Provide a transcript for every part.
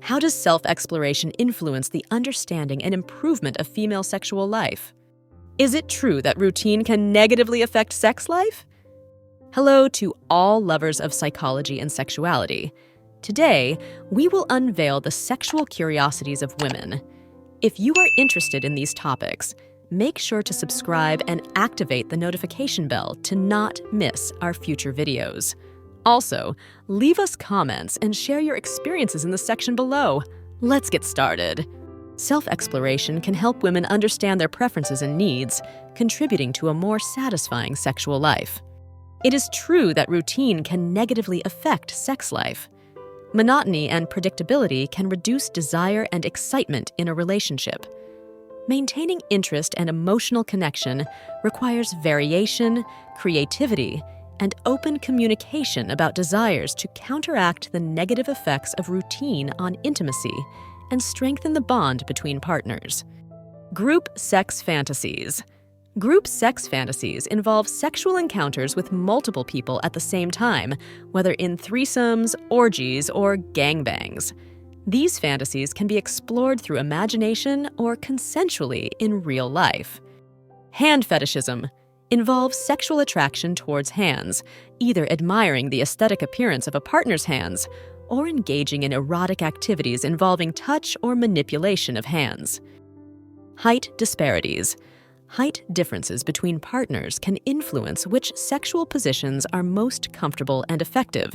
How does self-exploration influence the understanding and improvement of female sexual life? Is it true that routine can negatively affect sex life? Hello to all lovers of psychology and sexuality. Today, we will unveil the sexual curiosities of women. If you are interested in these topics, make sure to subscribe and activate the notification bell to not miss our future videos. Also, leave us comments and share your experiences in the section below. Let's get started. Self-exploration can help women understand their preferences and needs, contributing to a more satisfying sexual life. It is true that routine can negatively affect sex life. Monotony and predictability can reduce desire and excitement in a relationship. Maintaining interest and emotional connection requires variation, creativity, and open communication about desires to counteract the negative effects of routine on intimacy and strengthen the bond between partners. Group sex fantasies. Group sex fantasies involve sexual encounters with multiple people at the same time, whether in threesomes, orgies, or gangbangs. These fantasies can be explored through imagination or consensually in real life. Hand fetishism involves sexual attraction towards hands, either admiring the aesthetic appearance of a partner's hands or engaging in erotic activities involving touch or manipulation of hands. Height disparities. Height differences between partners can influence which sexual positions are most comfortable and effective,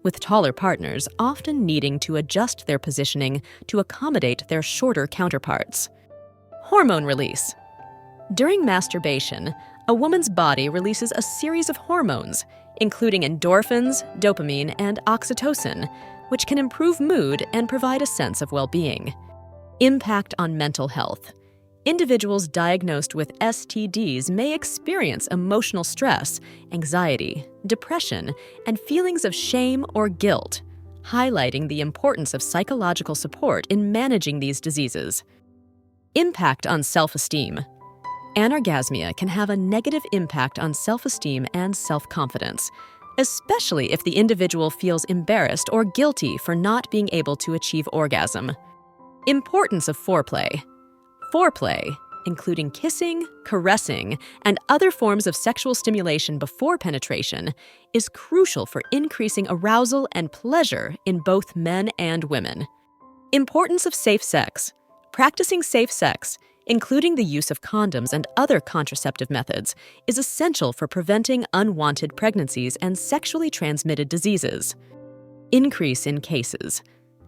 with taller partners often needing to adjust their positioning to accommodate their shorter counterparts. Hormone release. During masturbation, a woman's body releases a series of hormones, including endorphins, dopamine, and oxytocin, which can improve mood and provide a sense of well-being. Impact on mental health. Individuals diagnosed with STDs may experience emotional stress, anxiety, depression, and feelings of shame or guilt, highlighting the importance of psychological support in managing these diseases. Impact on self-esteem. Anorgasmia can have a negative impact on self-esteem and self-confidence, especially if the individual feels embarrassed or guilty for not being able to achieve orgasm. Importance of foreplay. Foreplay, including kissing, caressing, and other forms of sexual stimulation before penetration, is crucial for increasing arousal and pleasure in both men and women. Importance of safe sex. Practicing safe sex, including the use of condoms and other contraceptive methods, is essential for preventing unwanted pregnancies and sexually transmitted diseases. Increase in cases.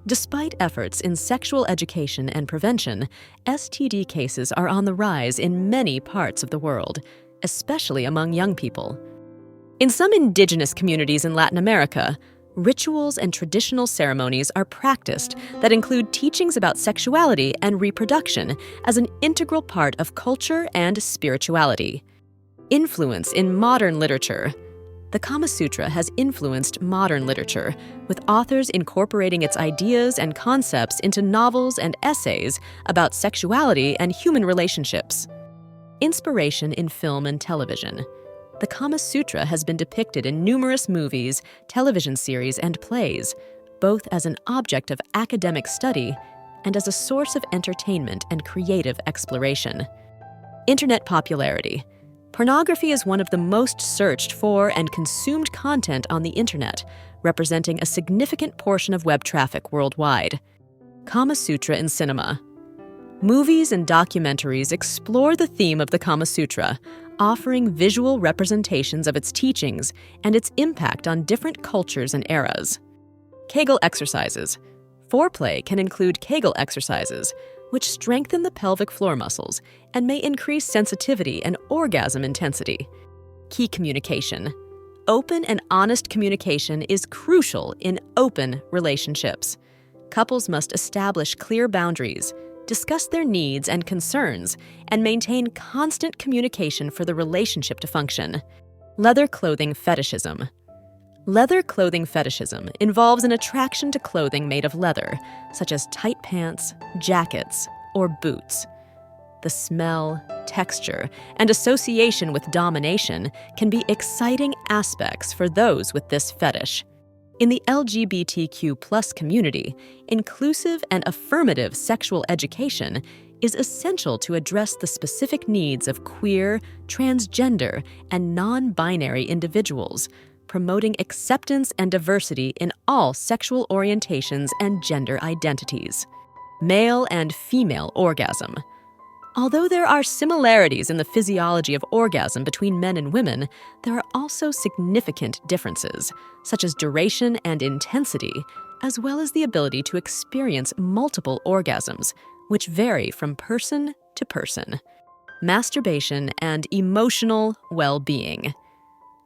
Despite efforts in sexual education and prevention, STD cases are on the rise in many parts of the world, especially among young people. In some indigenous communities in Latin America, rituals and traditional ceremonies are practiced that include teachings about sexuality and reproduction as an integral part of culture and spirituality. Influence in modern literature. The Kama Sutra has influenced modern literature, with authors incorporating its ideas and concepts into novels and essays about sexuality and human relationships. Inspiration in film and television. The Kama Sutra has been depicted in numerous movies, television series, and plays, both as an object of academic study and as a source of entertainment and creative exploration. Internet popularity. Pornography is one of the most searched for and consumed content on the internet, representing a significant portion of web traffic worldwide. Kama Sutra in cinema. Movies and documentaries explore the theme of the Kama Sutra, offering visual representations of its teachings and its impact on different cultures and eras. Kegel exercises. Foreplay can include Kegel exercises, which strengthen the pelvic floor muscles and may increase sensitivity and orgasm intensity. Key communication. Open and honest communication is crucial in open relationships. Couples must establish clear boundaries, discuss their needs and concerns, and maintain constant communication for the relationship to function. Leather clothing fetishism. Leather clothing fetishism involves an attraction to clothing made of leather, such as tight pants, jackets, or boots. The smell, texture, and association with domination can be exciting aspects for those with this fetish. In the LGBTQ+ community, inclusive and affirmative sexual education is essential to address the specific needs of queer, transgender, and non-binary individuals, promoting acceptance and diversity in all sexual orientations and gender identities. Male and female orgasm. Although there are similarities in the physiology of orgasm between men and women, there are also significant differences, such as duration and intensity, as well as the ability to experience multiple orgasms, which vary from person to person. Masturbation and emotional well-being.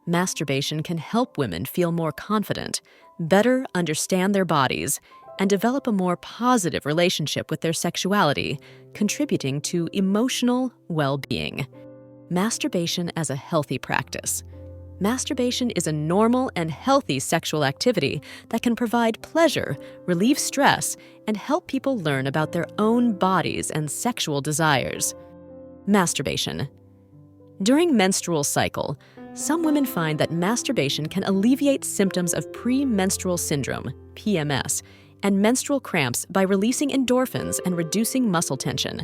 Masturbation can help women feel more confident, better understand their bodies, and develop a more positive relationship with their sexuality, contributing to emotional well-being. Masturbation as a healthy practice. Masturbation is a normal and healthy sexual activity that can provide pleasure, relieve stress, and help people learn about their own bodies and sexual desires. Masturbation. During menstrual cycle, some women find that masturbation can alleviate symptoms of premenstrual syndrome, PMS, and menstrual cramps by releasing endorphins and reducing muscle tension.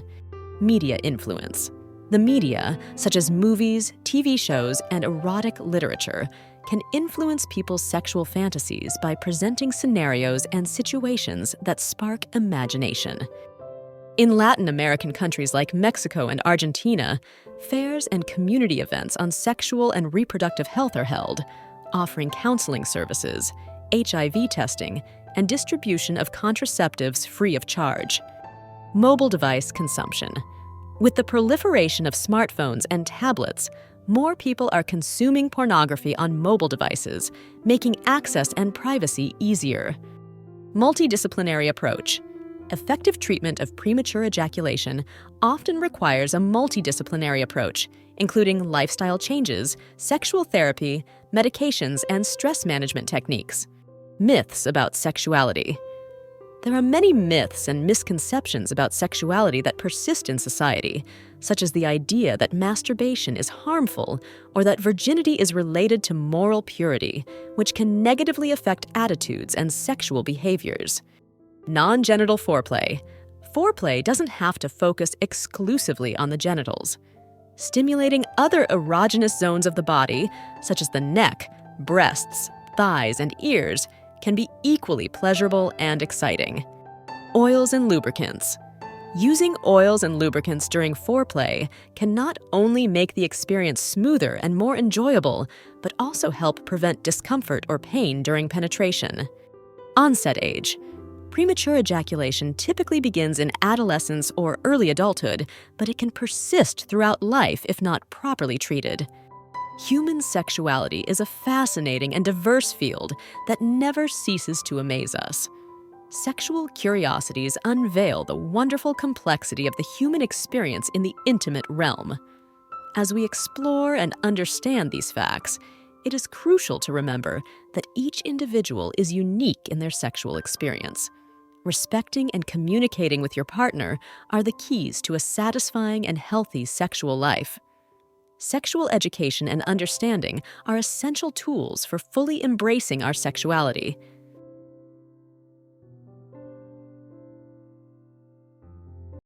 Media influence. The media, such as movies, TV shows, and erotic literature, can influence people's sexual fantasies by presenting scenarios and situations that spark imagination. In Latin American countries like Mexico and Argentina, fairs and community events on sexual and reproductive health are held, offering counseling services, HIV testing, and distribution of contraceptives free of charge. Mobile device consumption. With the proliferation of smartphones and tablets, more people are consuming pornography on mobile devices, making access and privacy easier. Multidisciplinary approach. Effective treatment of premature ejaculation often requires a multidisciplinary approach, including lifestyle changes, sexual therapy, medications, and stress management techniques. Myths about sexuality. There are many myths and misconceptions about sexuality that persist in society, such as the idea that masturbation is harmful or that virginity is related to moral purity, which can negatively affect attitudes and sexual behaviors. Non-genital foreplay. Foreplay doesn't have to focus exclusively on the genitals. Stimulating other erogenous zones of the body, such as the neck, breasts, thighs, and ears, can be equally pleasurable and exciting. Oils and lubricants. Using oils and lubricants during foreplay can not only make the experience smoother and more enjoyable, but also help prevent discomfort or pain during penetration. Onset age. Premature ejaculation typically begins in adolescence or early adulthood, but it can persist throughout life if not properly treated. Human sexuality is a fascinating and diverse field that never ceases to amaze us. Sexual curiosities unveil the wonderful complexity of the human experience in the intimate realm. As we explore and understand these facts, it is crucial to remember that each individual is unique in their sexual experience. Respecting and communicating with your partner are the keys to a satisfying and healthy sexual life. Sexual education and understanding are essential tools for fully embracing our sexuality.